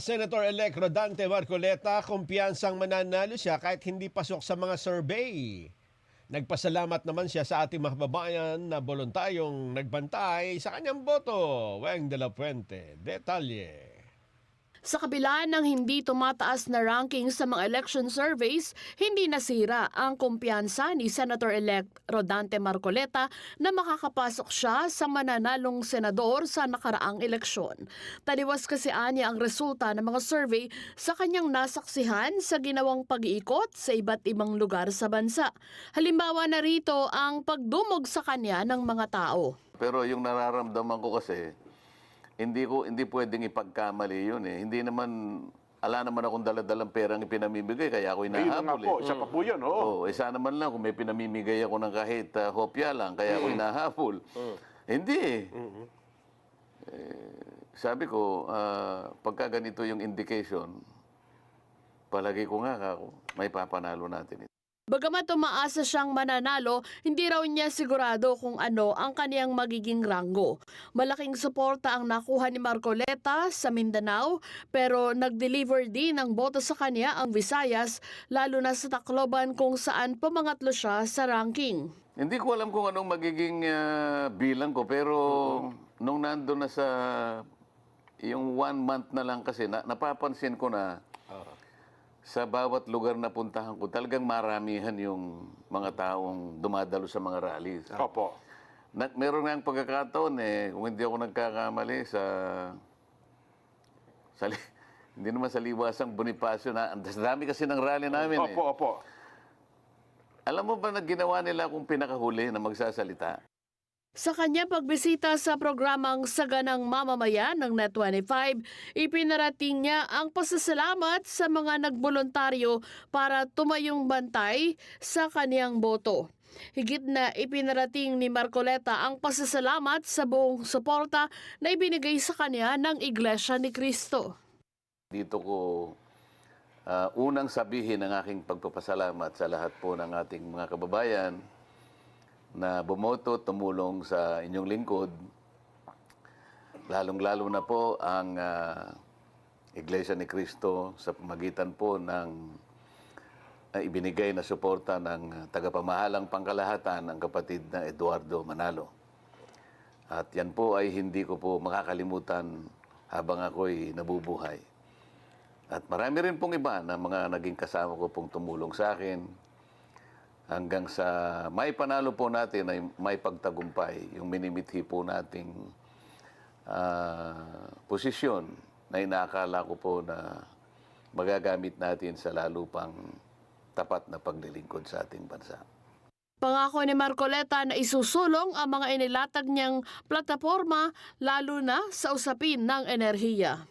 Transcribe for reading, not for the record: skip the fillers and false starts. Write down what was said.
Senator-elect Rodante Marcoleta, kumpiyansang mananalo siya kahit hindi pasok sa mga survey. Nagpasalamat naman siya sa ating mga kababayan na voluntaryong nagbantay sa kanyang boto. Weng de la Puente, detalye. Sa kabila ng hindi tumataas na ranking sa mga election surveys, hindi nasira ang kumpiyansa ni Senator-elect Rodante Marcoleta na makakapasok siya sa mananalong senador sa nakaraang eleksyon. Taliwas kasi niya ang resulta ng mga survey sa kanyang nasaksihan sa ginawang pag-iikot sa iba't ibang lugar sa bansa. Halimbawa na rito ang pagdumog sa kanya ng mga tao. Pero yung nararamdaman ko kasi, hindi pwedeng ipagkamali yun eh. Hindi naman, ala naman akong daladalang perang ipinamimigay, kaya ako Ayun na nga hinahabol po, eh. isa pa po yun, oo. Oo, isa naman lang kung may pinamimigay ako ng kahit hopya lang, kaya ako hinahabol. Hindi eh. Sabi ko, pagka ganito yung indication, palagi ko nga ako, may papanalo natin ito. Bagamat umaasa siyang mananalo, hindi raw niya sigurado kung ano ang kaniyang magiging ranggo. Malaking suporta ang nakuha ni Marcoleta sa Mindanao, pero nag-deliver din ng boto sa kanya ang Visayas, lalo na sa Tacloban kung saan pumangatlo siya sa ranking. Hindi ko alam kung anong magiging bilang ko, pero nung nandun na yung 1 month na lang kasi, napapansin ko na sa bawat lugar na puntahan ko, talagang maramihan yung mga taong dumadalo sa mga rallies. Opo. Meron nga ang pagkakataon kung hindi ako nagkakamali hindi naman sa liwasang Bonifacio na, ang dami kasi ng rally namin Opo, opo. Alam mo ba na ginawa nila akong pinakahuli na magsasalita? Sa kanya pagbisita sa programang Saganang Mamamayan ng Net25, ipinarating niya ang pasasalamat sa mga nagboluntaryo para tumayong bantay sa kaniyang boto. Higit na ipinarating ni Marcoleta ang pasasalamat sa buong suporta na ibinigay sa kanya ng Iglesia ni Cristo. Dito ko unang sabihin ang aking pagpapasalamat sa lahat po ng ating mga kababayan na bumoto, tumulong sa inyong lingkod. Lalong-lalo na po ang Iglesia ni Cristo sa pamagitan po ng ibinigay na suporta ng tagapamahalang pangkalahatan, ang kapatid na Eduardo Manalo. At yan po ay hindi ko po makakalimutan habang ako'y nabubuhay. At marami rin pong iba na mga naging kasama ko pong tumulong sa akin, hanggang sa may panalo po natin ay may pagtagumpay, yung minimithi po nating posisyon na inaakala ko po na magagamit natin sa lalo pang tapat na paglilingkod sa ating bansa. Pangako ni Marcoleta na isusulong ang mga inilatag niyang plataporma lalo na sa usapin ng enerhiya.